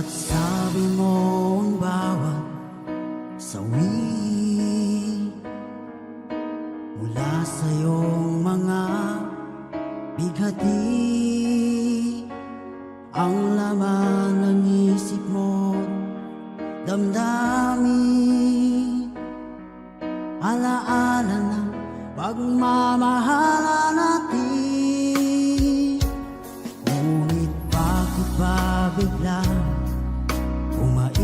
At sabi mo ang bawat sawi mula sa iyong mga bighati, ang laman ng isip mo, damdamin, alaala ng pagmamahala natin. Ngunit bakit ba biglang umait?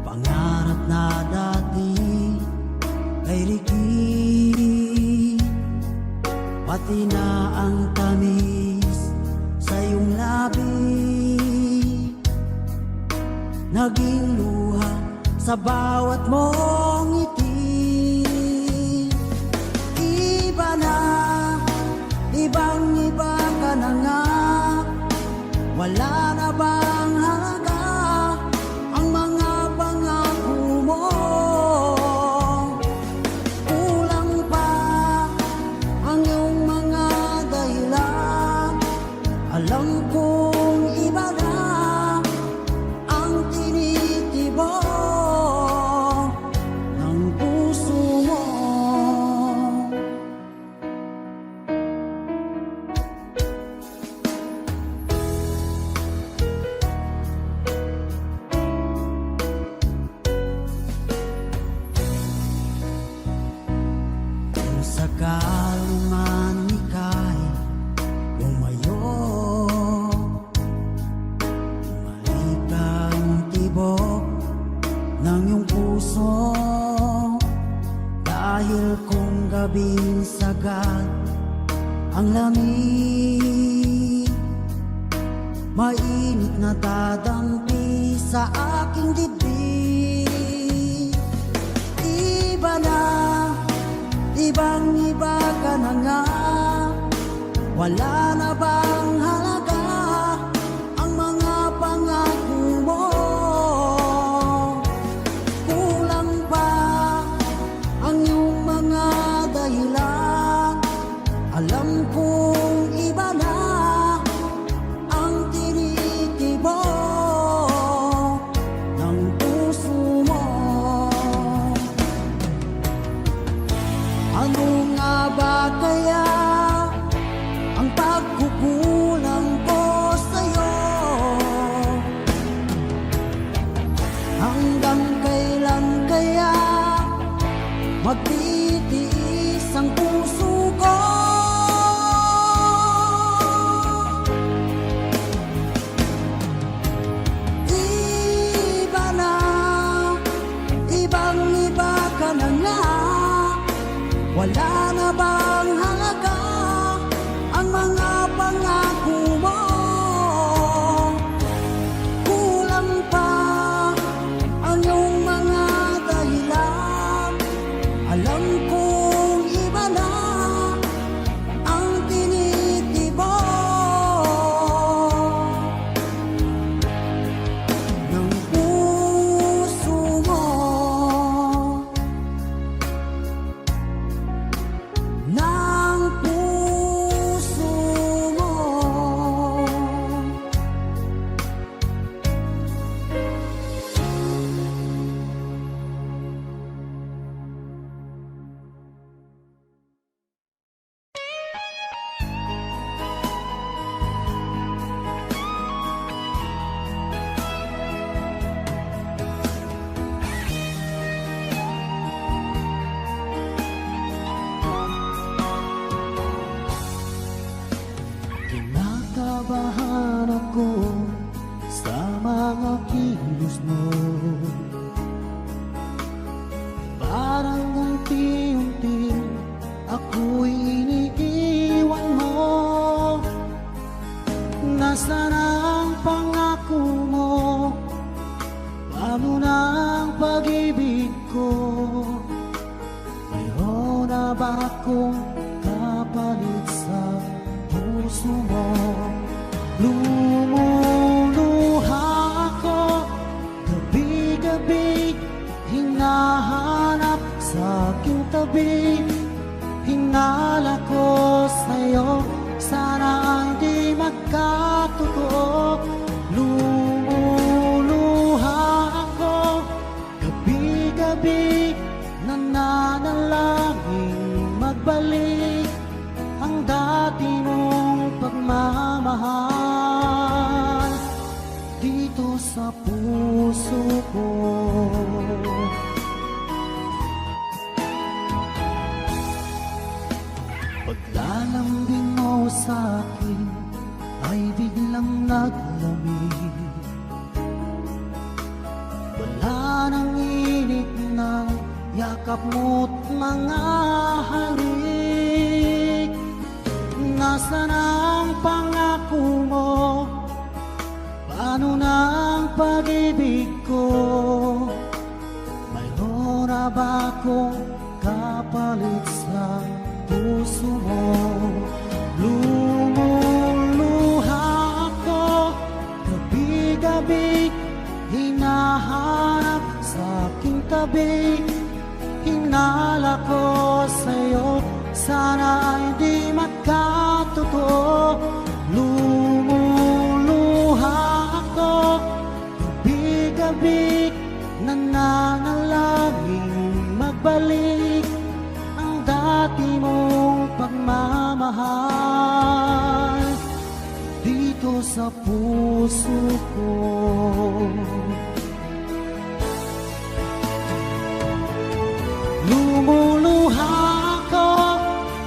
Pangarap na dati ay likid, pati na ang tamis sa iyong labi, naging luha sa bawat mong ngiti. Iba na, ibang-iba ka na nga, wala na bang halaga ang mga pangako mo? Kulang pa ang iyong mga dahilan, alam kong iba na ang tinitibok ng puso mo. Kung sakaling man ika'y lumayo, bumalik ang tibok ng iyong puso. Dahil kung gabing sagad ang lamig, mainit na dadampi sa aking dibdib. Iba na, ibang-iba ka na nga, wala na bang halaga ang mga pangako mo? Kulang pa ang iyong mga dahilan, alam kong iba na ang tinitibok ng puso mo. Ano nga ba kaya ang pagkukulang ko sa'yo? Hanggang kailan kaya magtitiis ang puso ko? Iba na, ibang-iba ka na nga, wala na bang halaga ang mga pangako mo? Kulang pa ang iyong mga dahilan, alam kong iba na ang tinitibok ng puso mo. Ng puso mo. Kinakabahan ako sa mga kilos mo, parang unti-unti ako'y iniiwan mo. Nasaan ang pangako mo? Paano na ang pag-ibig ko? Mayroon na ba akong kapalit sa puso mo? Lumuluha ako gabi-gabi, hinahanap sa aking tabi. Hinala ko sa'yo, sana hindi magkatotoo. magbalik ang dati mong pagmamahal dito sa puso ko. Paglalambing mo sa akin ay biglang naglamig. Wala nang init na yakap mo't mga halik. Nasaan ang pangako mo? Paano na ang pag-ibig ko? Mayroon na ba akong kapalit sa puso mo? Lumuluha ako gabi-gabi, hinahanap sa aking tabi. Hinala ko sa'yo, sana ay di magkatotoo. Lumuluha ako gabi-gabi, nananalangin magbalik ang dati mong pagmamahal dito sa puso ko. Lumuluha ako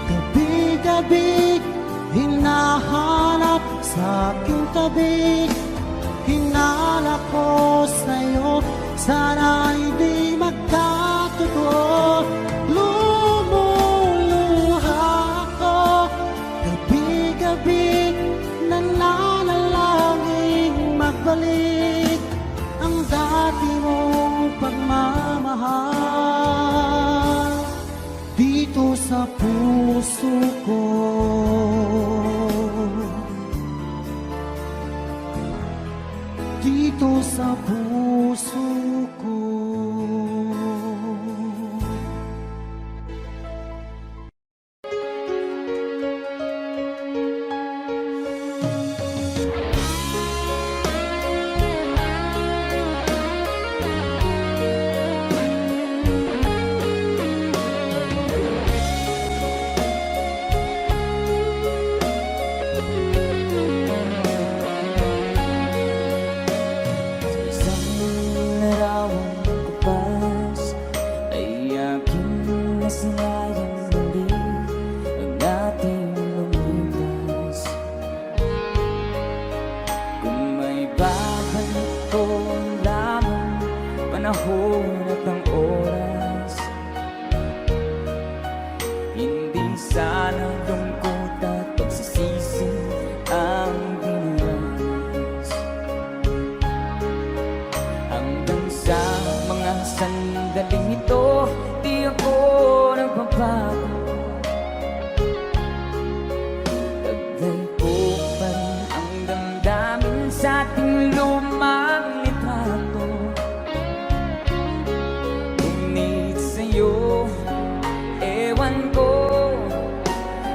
gabi-gabi, hinahanap sa aking tabi. Hinala ko sa'yo, sana ay di magkatotoo. Lumuluha ako gabi-gabi, nananalangin magbalik ang dati mong pagmamahal dito sa puso ko. Dito sa puso ko. Panahon at ang oras, hindi sana lungkot at pagsisisi ang dinanas. Hanggang sa mga sandaling ito, di ako nagbabago. Taglay ko pa rin ang damdamin sa ating lumang litrato. Ewan ko,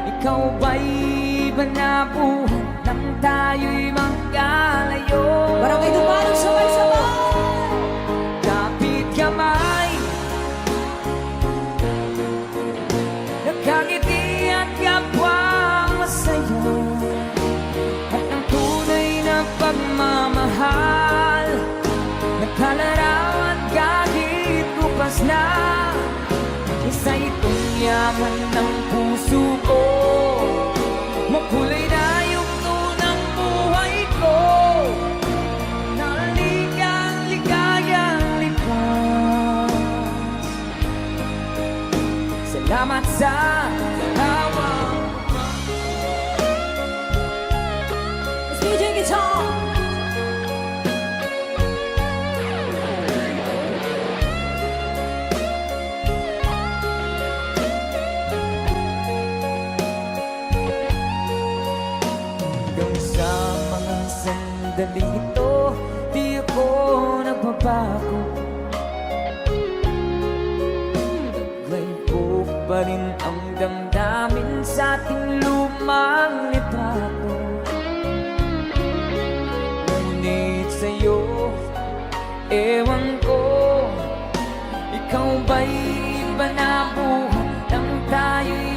ikaw ba'y banabuhan nang tayo'y magkalayo? Barangay Dumalog, sabay-sabay! Kapit kamay, nagkangiti at kapwa masaya, at ang tunay na pagmamahal, nagkalaraw at kahit bukas na. Isa itong yaman ng puso ko, makulay na yugto ng buhay ko, naligang ligayang likas. Salamat sa hawa. Let's DJ guitar! Sandaling ito, di ako nagbabago. Taglay ko pa rin ang damdamin sa ating lumang litrato. Ngunit sa'yo, ewan ko, ikaw ba'y banabuhan nang tayo'y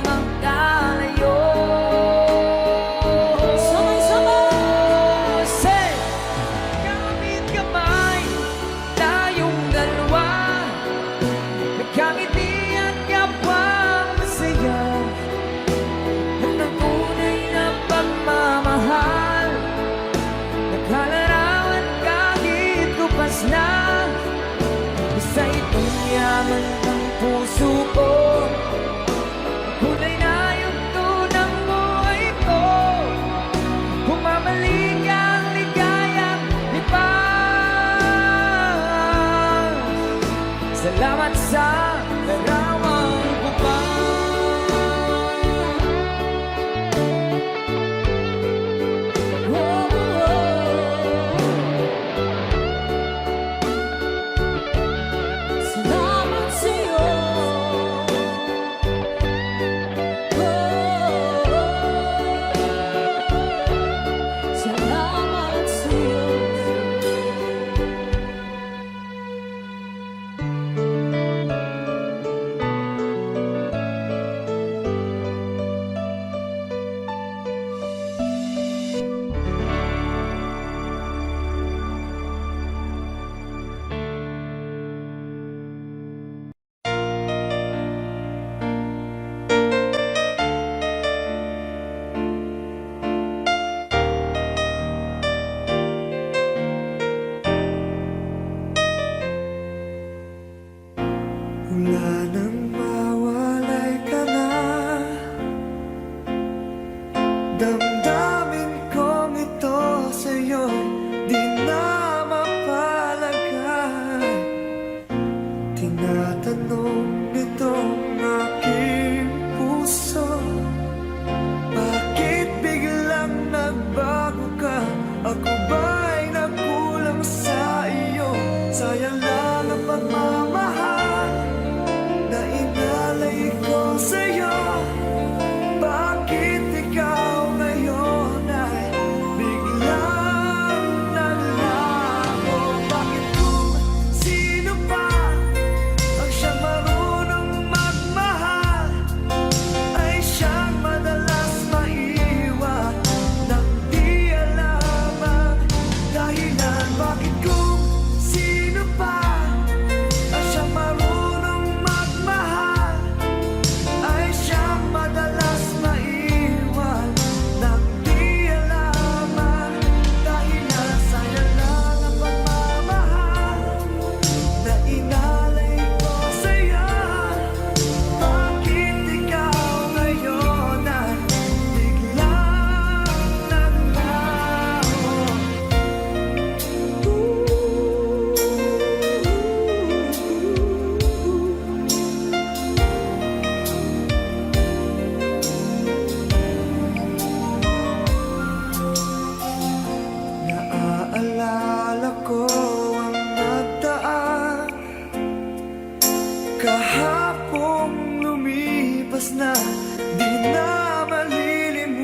na malilimutan.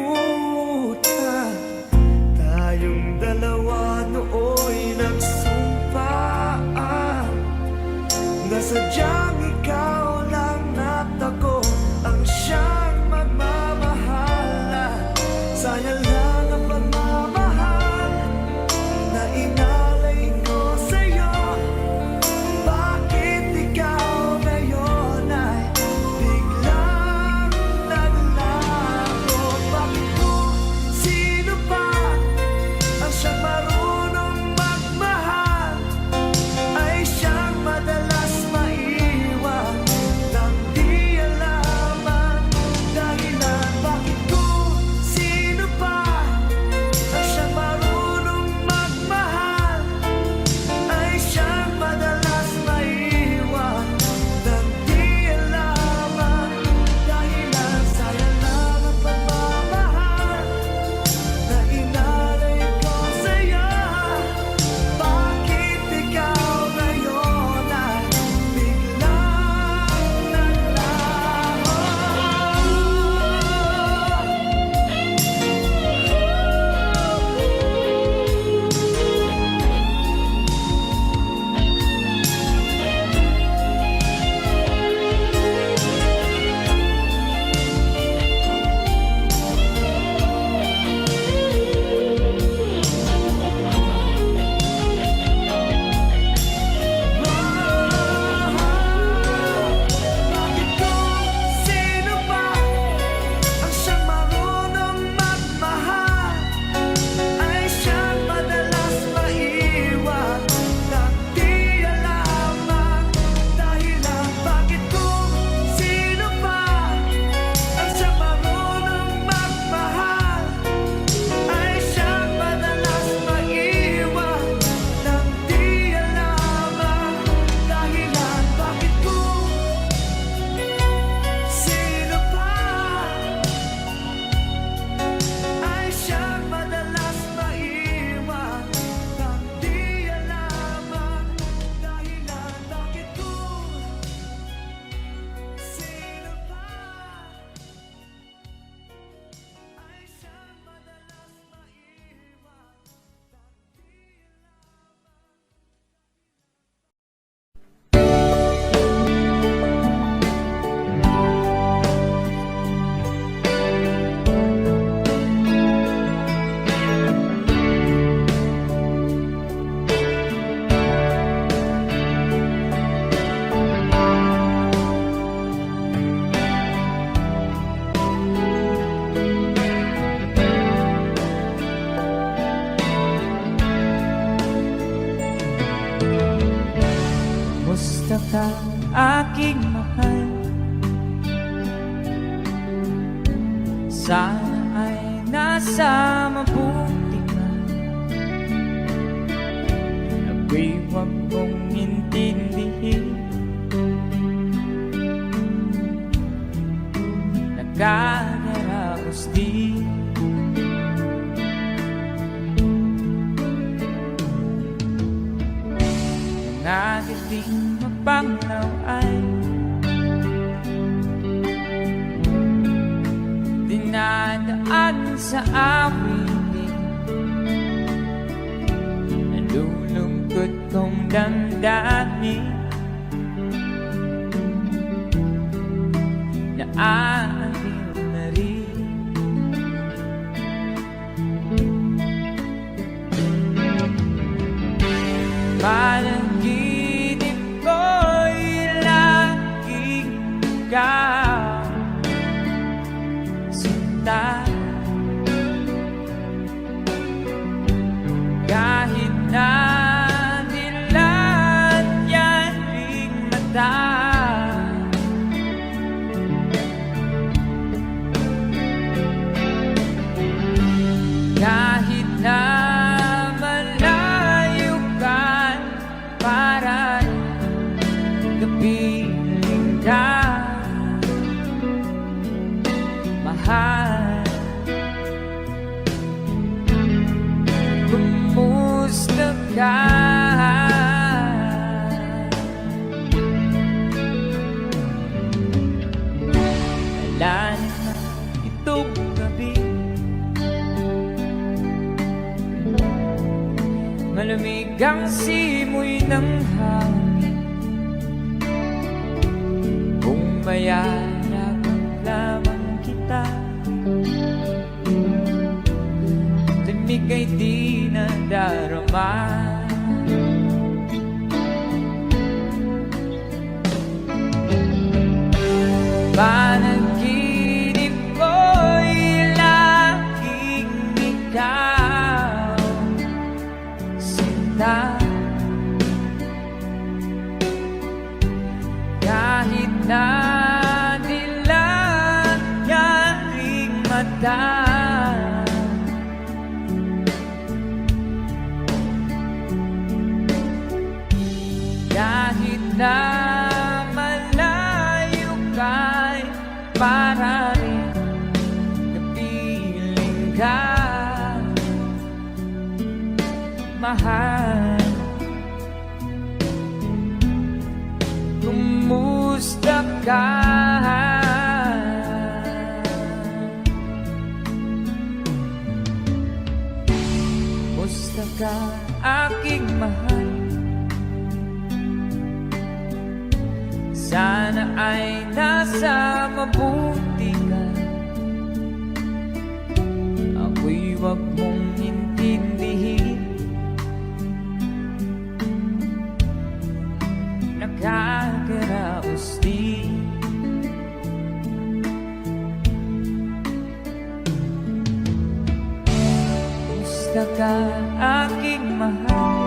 Tayong dalawa nooy nagsumpaan na sadyang ikaw lang at ako ang siyang magmamahala. Sayang lang ang pagmamahal na inalay ko sa'yo. Bakit ikaw ngayon ay biglang naglaho? Bakit kung sino pa ang siyang marunong magmahal ay siyang madalas maiwan nang di alam ang dahilan? Bakit kung sino pa ang siyang marunong magmahal ay siyang madalas maiwan nang di alam ang dahilan? Sayang lang ang pagmamahal na inalay ko sa'yo. Bakit ikaw ngayon ay biglang naglaho? Bakit kung sino pa ang siyang marunong magmahal ay siyang madalas maiwan nang di alam ang dahilan? Bakit kung sino pa ang siyang marunong magmahal ay siyang madalas maiwan nang di alam ang dahilan? Bakit kung sino pa ay siyang madalas maiwan nang di alam ang dahilan? Bakit kung sino pa ay siyang madalas maiwan Musta ka, aking mahal? Sana ay nasa mabuti ka. Ako'y huwag mong intindihin. Nagkagaraos din. Nagiging mapanglaw ay dinadaan sa awitin. Nalulungkot kong damdamin na aaliw na rin. Panaginip ko'y laging ikaw sinta. Kahit na dilat yan ring mata, kahit na malayo ka, para kapiling ka, mahal. Kumusta ka? Wala naman Malamig ang simoy ng hangin. Kung mayayag lamang kita, lamig ay di nadarama. Panaginip ko'y laging ikaw, sinta. Kahit na dilag yaring mata, kahit na malayo ka'y para rin kapiling ka, mahal. Kumusta ka? Kumusta ka, aking mahal? Sana ay nasa mabuti ka. Ako'y wag mong intindihin, nakakaraos din. Kumusta ka, aking mahal?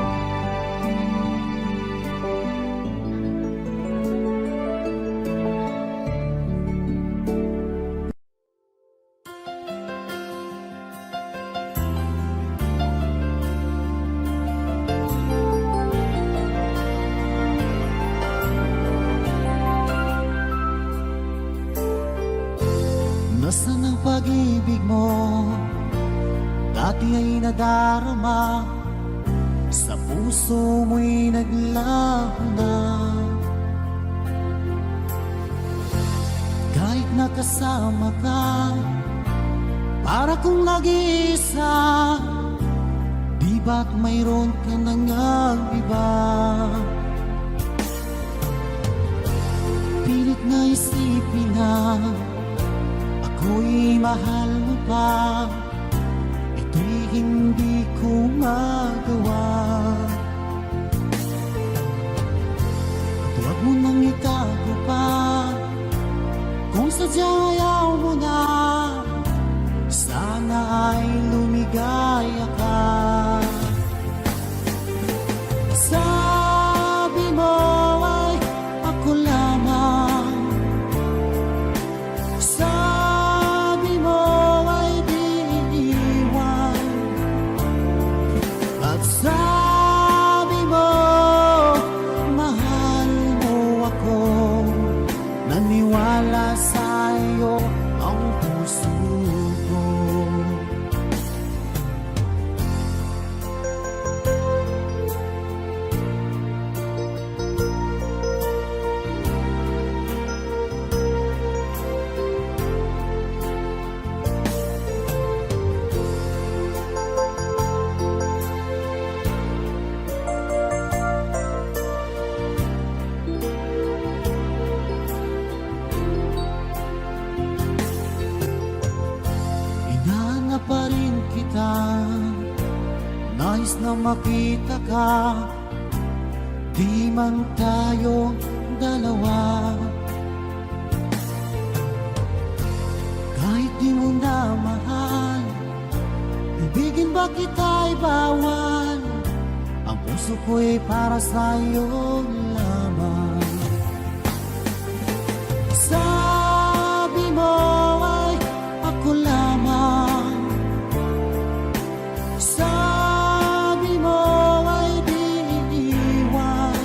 Nasaan ang pag-ibig mo? Dati ay nadarama, sa puso mo'y naglaho na. Kahit nakasama ka, para kong nag-iisa, di ba't mayroon ka nang iba? Pilit na isipin na ako'y mahal mo pa, ito'y hindi ko magawa. At huwag mo nang itago pa, kung sadyang ayaw mo na, sana ay lumigaya ka. Sabi mo ay ako lamang, sabi mo ay di iiwan, at sabi mo mahal mo ako. Naniwala sa'yo ang puso ko. Inahanap pa rin kita, nais na makita ka, di man tayo dalawa. Kahit di mo na mahal, ibigin ba kita'y bawal? Ang puso ko'y para sa'yo lamang. Sabi mo ay ako lamang, sabi mo ay di iiwan,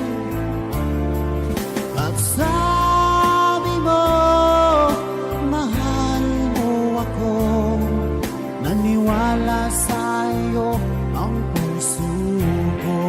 at sabi mo mahal mo ako. Naniwala sa'yo ang puso ko.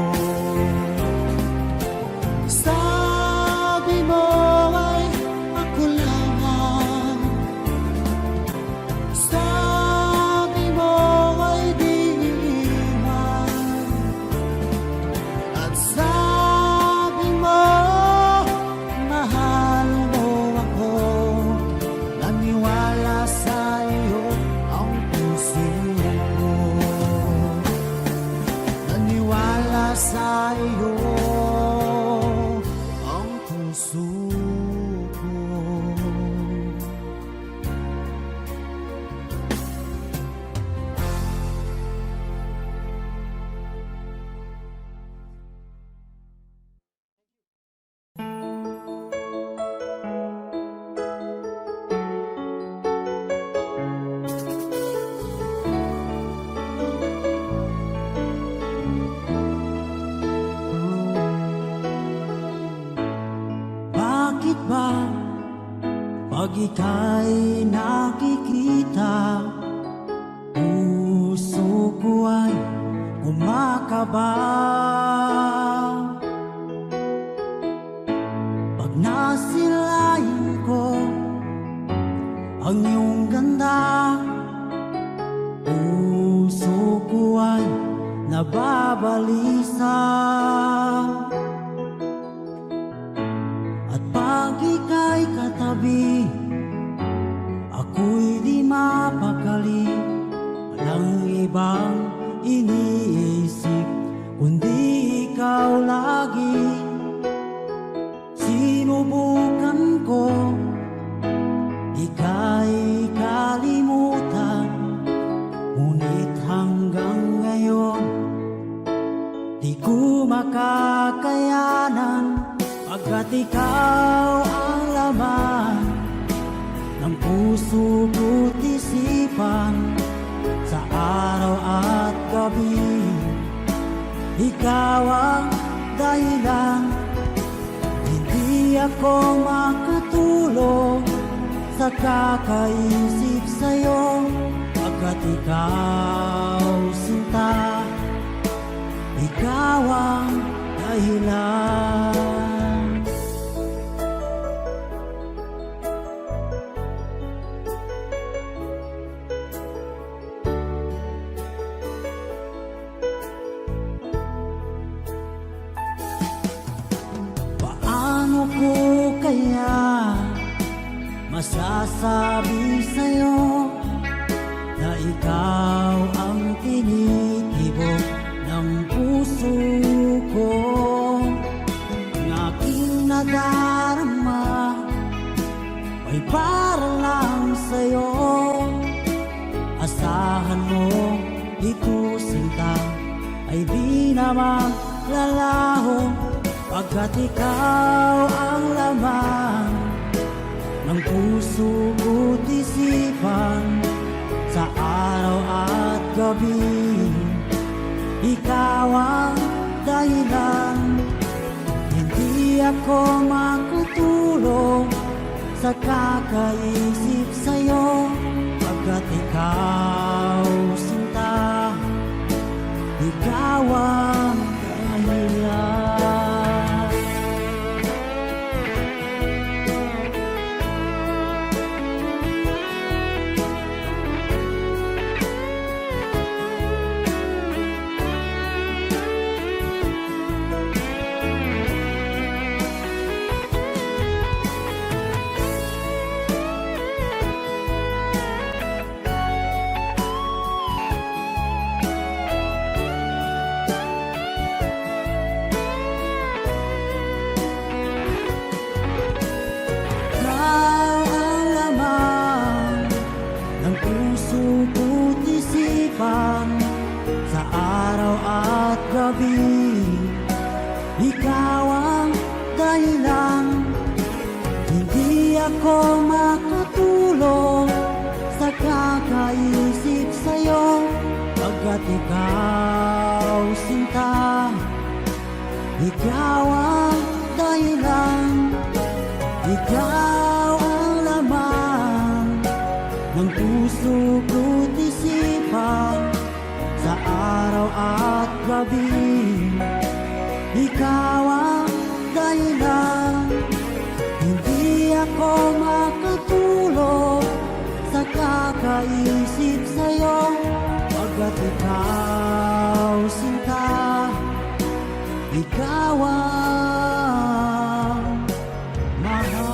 ika'y nakikita, puso ko ay kumakaba. Pag nasilayan ko ang iyong ganda, puso ko ay nababalisa. At pag ika'y katabi, ako'y di mapakali. Walang ibang iniisip kundi ikaw lagi. Sinubukan ko ika'y kalimutan, ngunit hanggang ngayon di ko makakayanan. Pagkat ikaw ang laman ng puso ko't isipan, sa araw at gabi ikaw ang dahilan. Hindi ako makatulog sa kakaisip sa'yo, pagkat ikaw sinta, ikaw ang dahilan. Paano ko kaya masasabi sa'yo na ikaw ang tinitibok ng puso ko? Ang aking nadarama ay para lang sa'yo. Asahan mo ito sinta ay di naman lalaho, pagkat ikaw ang laman ng puso ko't isipan, sa araw at gabi ikaw ang dahilan. Hindi ako makatulog sa kakaisip sa'yo, pagkat ikaw sinta, ikaw ang dahilan. Ikaw ang laman ng puso ko't isipan, sa araw at gabi ikaw ang dahilan. Hindi ako makatulog sa kakaisip sa'yo, pagkat ikaw sinta, ikaw ang dahilan. Ikaw ang laman ng puso ko't isipan, sa araw at gabi ikaw ang dahilan. Hindi ako makatulog sa kakaisip sa'yo, pagkat ikaw sinta, ikaw ang mahal.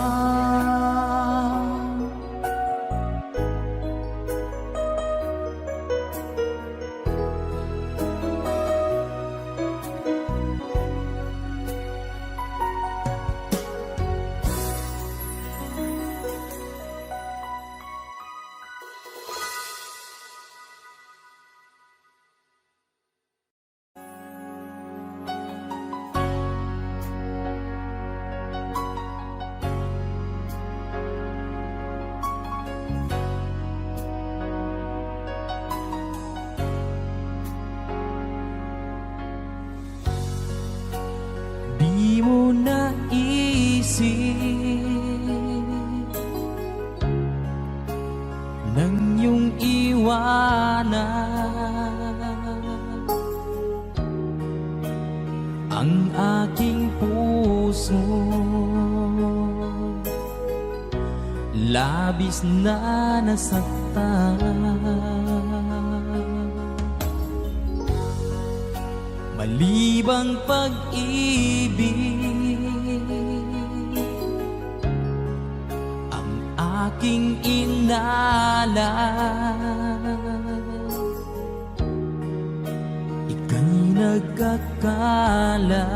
liwanag ang aking puso, labis na nasaktan. Malibang pag-ibig ang aking inalay, ika'y nagkakala.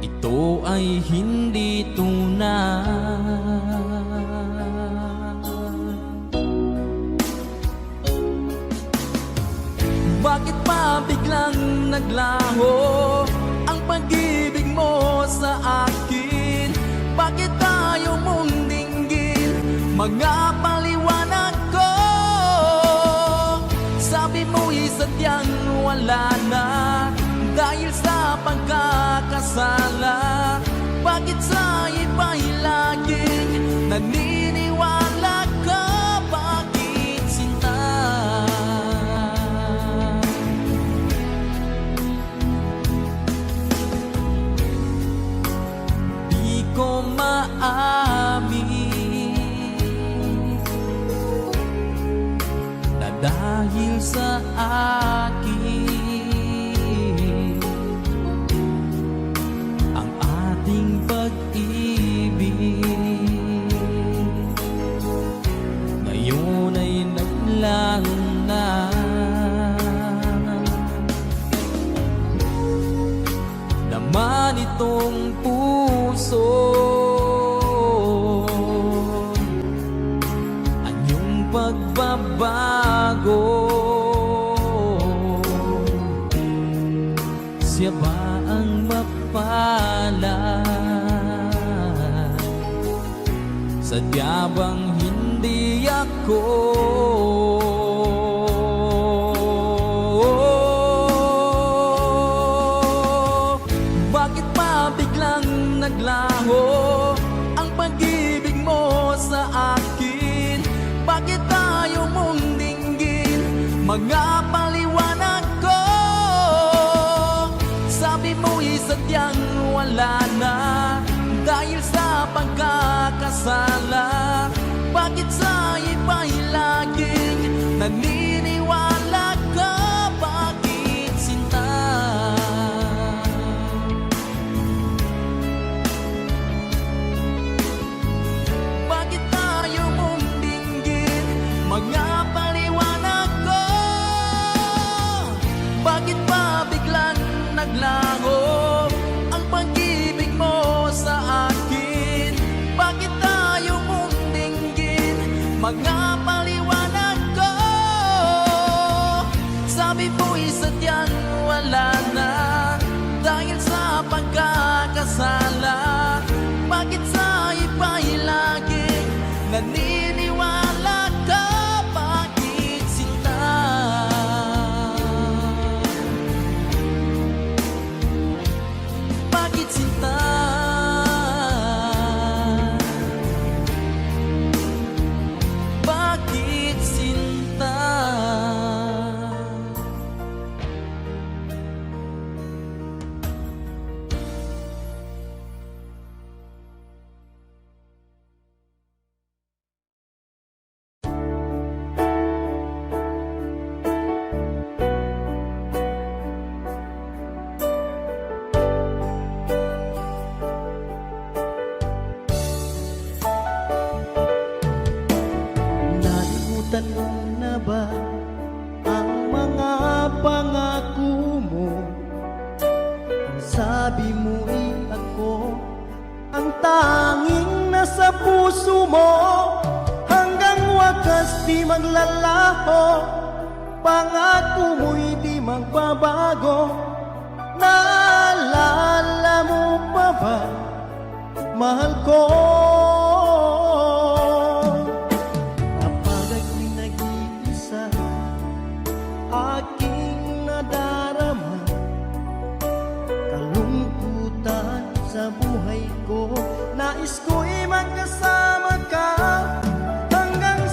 Ito ay hindi tunay. Bakit pa biglang naglaho ang pag-ibig mo sa akin? Bakit tayo mong dinggin mga paliwanag ko? Sabi mo'y sadyang wala na dahil sa pagkakasala. Bakit sa iba'y laging naniniwala ka? Bakit sinta? Di ko maamin na dahil sa akin ang ating pag-ibig ngayon ay naglaho na. Naman itong puso anyong pagbabago. Siya ba ang mapalad? Sadya bang hindi ako? Bakit pa biglang naglaho ang pag-ibig mo sa akin? Bakit tayo mong dinggin mga paliwanag ko? Sabi mo'y sadyang wala na dahil sa pagkakasala. Bakit sa iba'y laging naniniwala ka? Bakit sinta? Bakit tayo mong dinggin mga paliwanag ko? Bakit pa biglang naglaho ang pag-ibig mo sa akin? Bakit tayo mong dinggin mga paliwanag ko? Sabi mo'y sadyang wala na dahil sa pagkakasala. Bakit sa iba'y laging naniniwala ka? Bakit sinta? Bakit sinta? Bakit sinta? Nalimutan mo na ba ang mga pangako mo? Ang sabi mo'y ako ang tanging nasa puso mo. Hanggang wakas di maglalaho, pangako mo'y di magbabago. Naalala mo pa ba, mahal ko? Kapag ako'y nag-iisa, aking nadarama kalungkutan sa buhay ko. Nais ko'y magkasama ka hanggang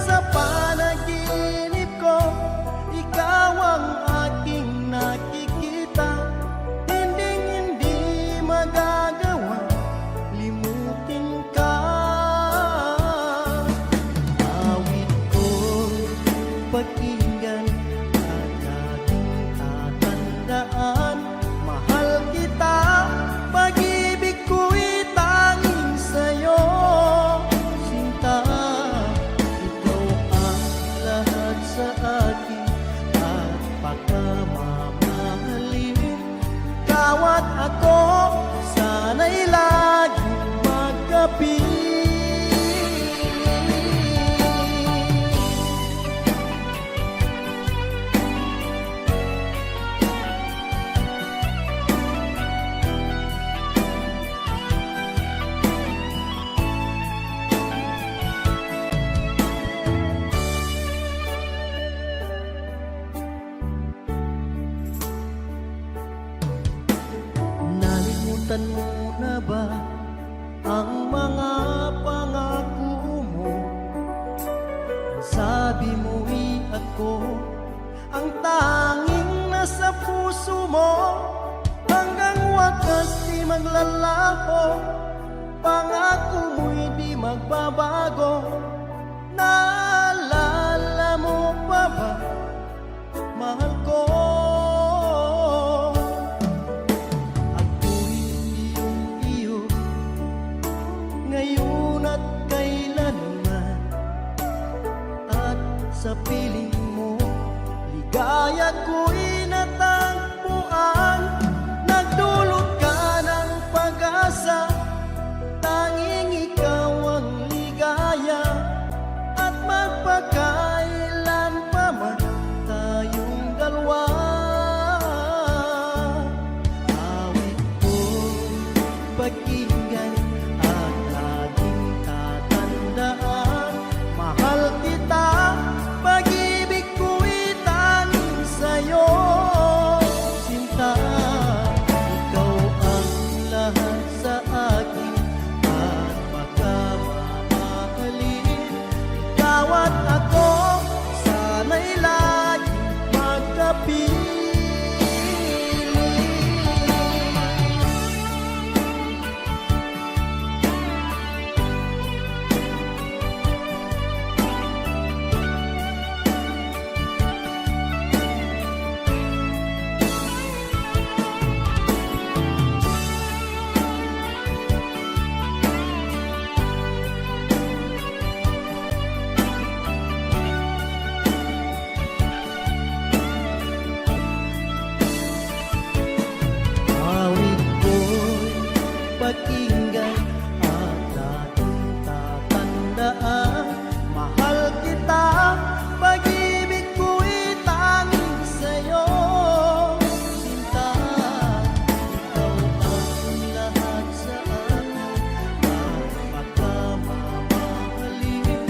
tabi mo'y ako, ang tanging nasa puso mo, hanggang wakas di maglalaho, pangako mo'y di magbabago. Naalala mo pa ba, mahal ko? Ako'y iyong-iyo, ngayon at kailanman, at sa piling mo, ligaya ko'y natagpuan. Nagdulot ka ng pag-asa, tanging ikaw ang ligaya, at magpakailan pa man tayong dalawa. Awit ko'y pakinggan at laging tatandaan, mahal kita, pag-ibig ko'y tanging sa'yo. Sinta, ikaw ang lahat sa akin, at pagkamamahalin, ikaw at ako, sana'y laging magkapiling. Awit ko'y pakinggan at laging tatandaan, mahal kita, pag-ibig ko'y tanging sa'yo. Sinta, ikaw ang lahat sa akin, at pagkamamahalin,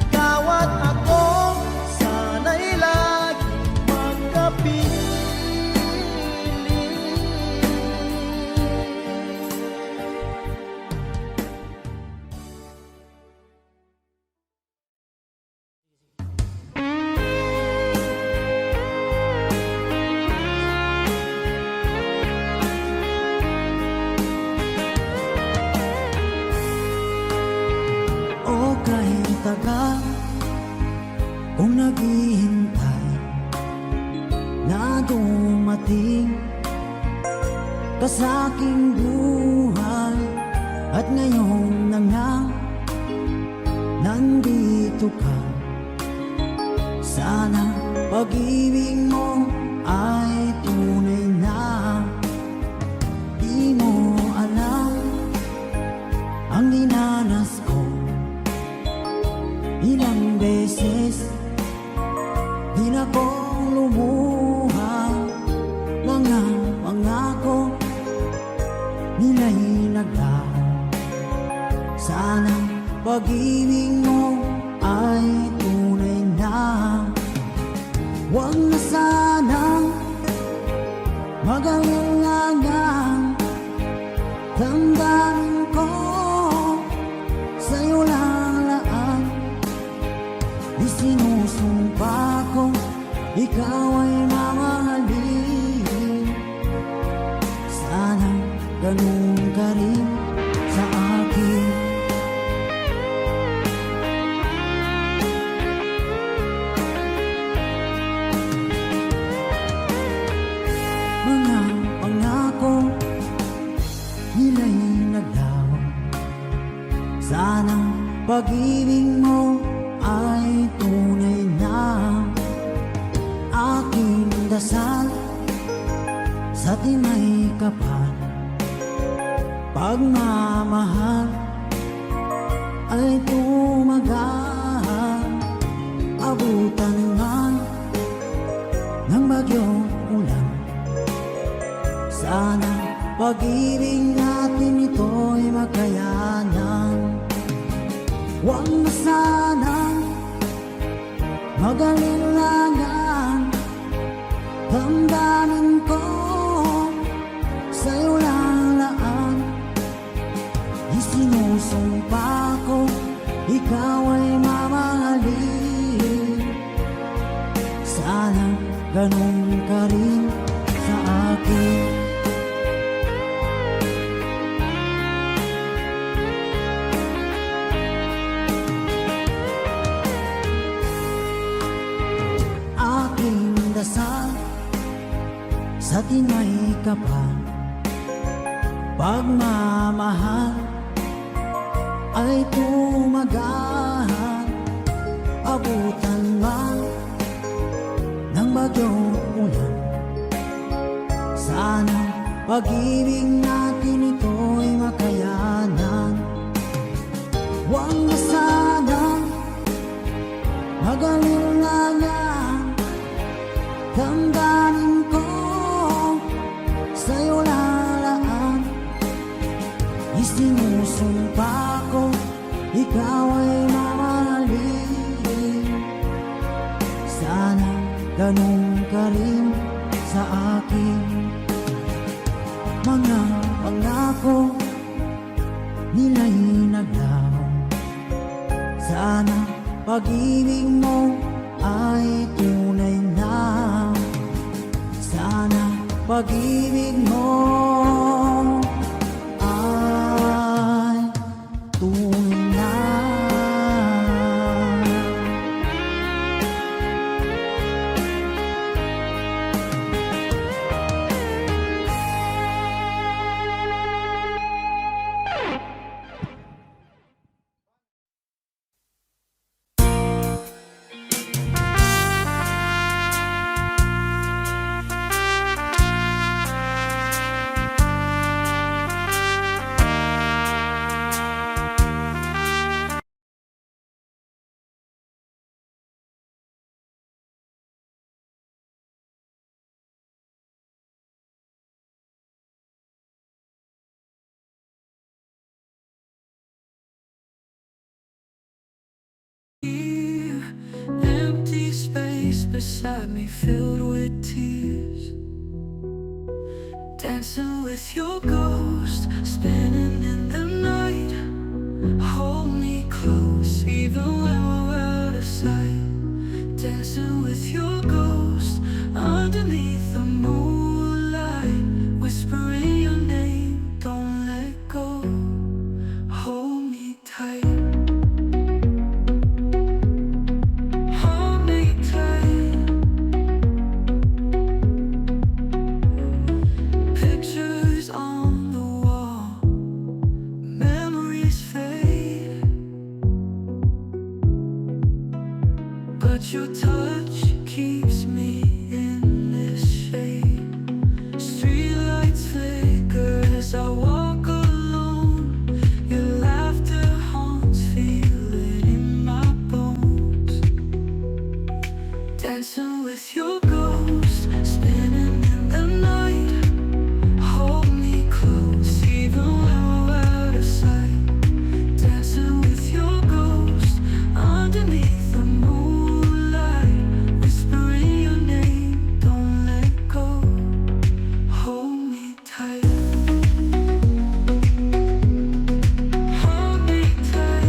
ikaw at ako, sana'y laging magkapiling. O kahit tagal kung naghihintay na dumating ka sa aking buhay, at ngayon na nga nandito ka. Sana pag-ibig mo ay tunay na. Di mo alam ang dinanas ko, ilang beses di na ko lumuha. Mga pangako nila'y naglaho. Sana pag-ibig mo ay tunay na. Huwag na sanang mag-alinlangan, damdamin ko sa'yo lalaan. Isinusumpa ko, ikaw ay mamahalin. Sana ganun ka rin sa akin. Mga pangako nila'y naglaho. Sana pag-ibig mo ay tunay na. Aking dasal sa timay kapal, pagmamahal ay tumagal. Abutan man ng bagyong ulan, sana pag-ibig natin ito'y makayanan. Huwag na sanang mag-alinlangan, damdamin ko sa'yo lalaan. Isinusumpa ko, ikaw ay mamahalin. ganun ka rin sa akin. Aking dasal sa tinay kapal, pagmamahal ay tumagal. Abutan man ng bagyong ulan, sana pag-ibig natin ito'y makayanan. Huwag na sanang mag-alinlangan, damdamin ko sa'yo lalaan. Isinusumpa ko, ikaw ay mamahalin. Sana ganun ka rin sa akin. Mga pangako nila'y naglaho, sana pag-ibig mo ay tunay na. Sana pag-ibig mo ay tunay na. Empty space beside me filled with tears, dancing with your ghost, spinning in the night. Hold me close even when we're out of sight, dancing with your ghost underneath the moonlight, whispering your name, don't let go, hold me tight. Pictures on the wall, memories fade, but your touch keeps me in this shade. Streetlights flicker as I walk alone, your laughter haunts, feel it in my bones, dancing with your ghost, spinning in the night. Hold me close even when we're out of sight, dancing with your ghost underneath the moonlight, whispering your name, don't let go, hold me tight. Hold me tight.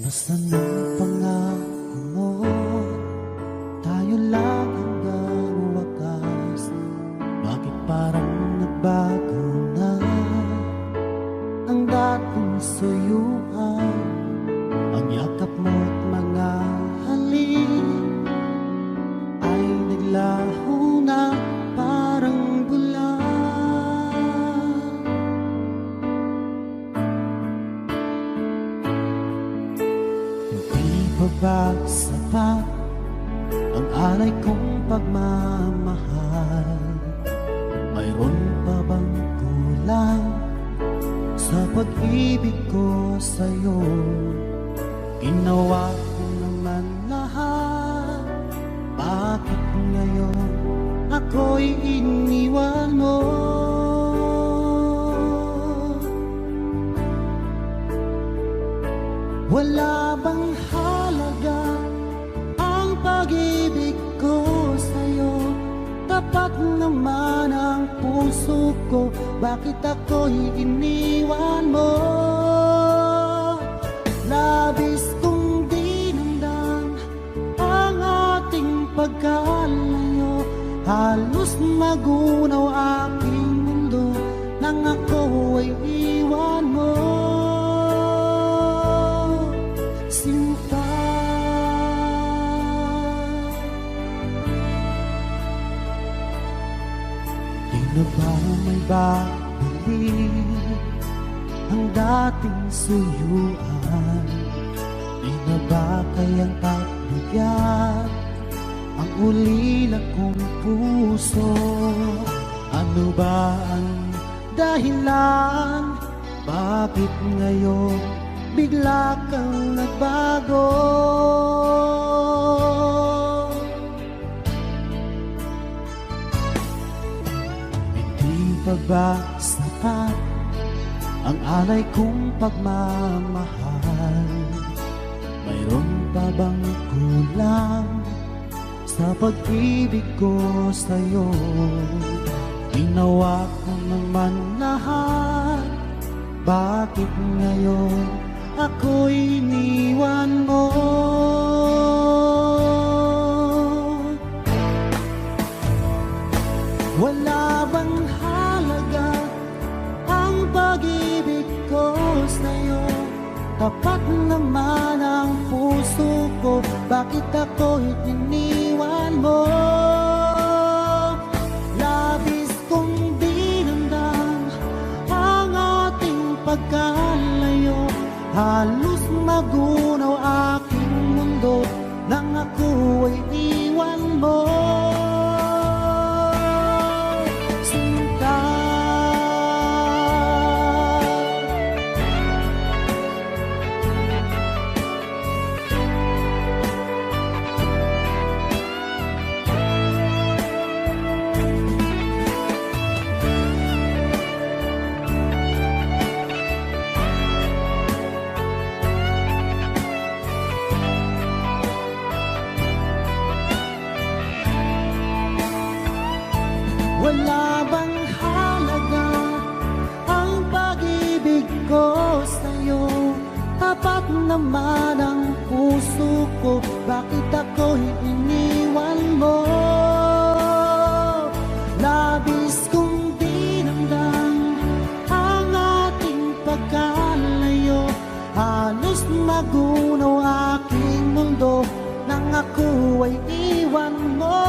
Nasaan ang pangako mo? Tayo lang hanggang wakas. Bakit parang nagbago na ang dating suyuan? Ang yakap mo't mga halik ay naglaho na parang bula. Hindi pa ba sapat ang alay kong pagmamahal? Mayroon pa bang kulang sa pag-ibig ko sa'yo? Ginawa ko naman lahat, bakit ngayon ako'y iniwan mo? Wala bang halaga ang pag-ibig ko sa'yo? Tapat naman ang puso ko, bakit ako'y iniwan mo? Labis kong dinamdam ang ating pagkalayo. Halos magunaw aking mundo nang ako ay iwan mo. Sinta, di na ba may babalik ang dating suyuan? Di na ba kayang pagbigyan ang ulila kong puso? Ano ba ang dahilan? Bakit ngayon bigla kang nagbago? Hindi pa ba sapat ang alay kong pagmamahal? Mayroon pa bang kulang sa pag-ibig ko sa'yo? Ginawa ko naman lahat, bakit ngayon ako'y iniwan mo? Wala bang halaga ang pag-ibig ko sa'yo? Tapat naman ang puso ko, bakit ako'y iniwan mo? Labis kong dinamdam ang ating pagkalayo. Halos magunaw aking mundo nang ako ay iwan mo. Sinta, wala bang halaga ang pag-ibig ko sa'yo? Tapat naman ang puso ko, bakit ako'y iniwan mo? Labis kong dinamdam ang ating pagkalayo. Halos magunaw aking mundo nang ako ay iwan mo.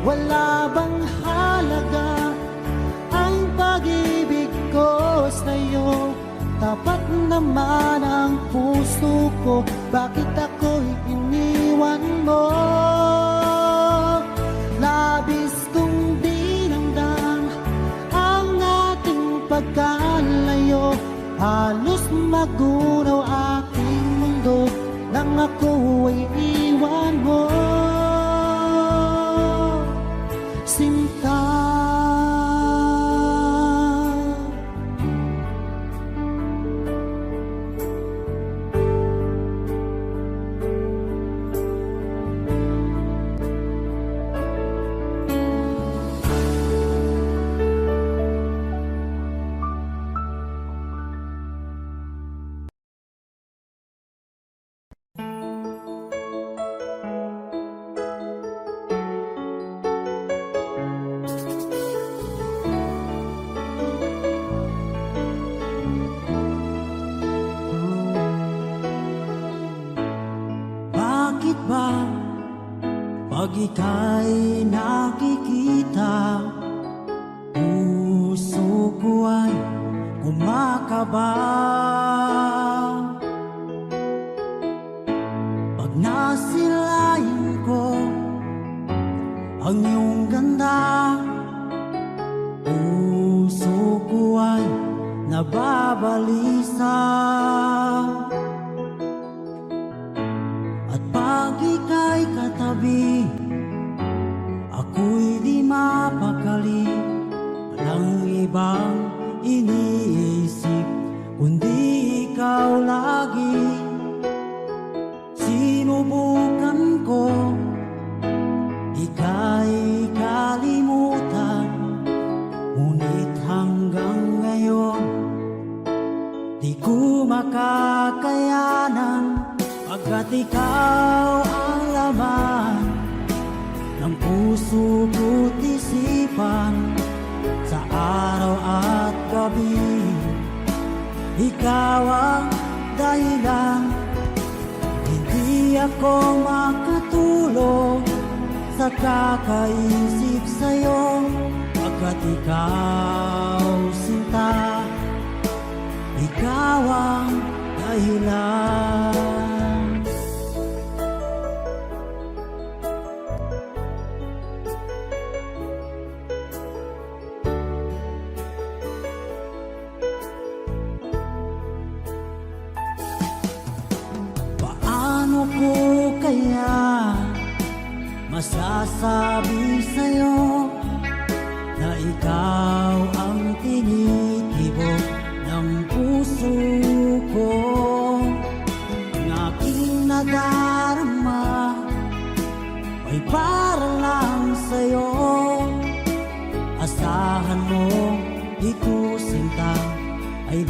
Wala bang halaga ang pag-ibig ko sa'yo? Tapat naman ang puso ko, bakit ako'y iniwan mo? Labis kong dinamdam ang ating pagkalayo. Halos magunaw aking mundo nang ako ay iwan mo. Pag ika'y nakikita, puso ko ay kumakaba. Pag nasilayan ko ang iyong ganda, puso ko ay nababalisa. At pag ika'y katabi, ako'y di mapakali. Walang ibang iniisip kundi ikaw lagi. Sinubukan ko ika'y kalimutan, ngunit hanggang ngayon di ko makakayanan. Pagkat ikaw ang laman ng puso ko't isipan, sa araw at gabi ikaw ang dahilan. Hindi ako makatulog sa kakaisip sa'yo, pagkat ikaw sinta, ikaw ang dahilan. Paano ko kaya masasabi sa'yo na ikaw ang tinitibok ng puso ko? Ang aking nadarama ay para lang sa'yo. Asahan mo, di ko sinta ay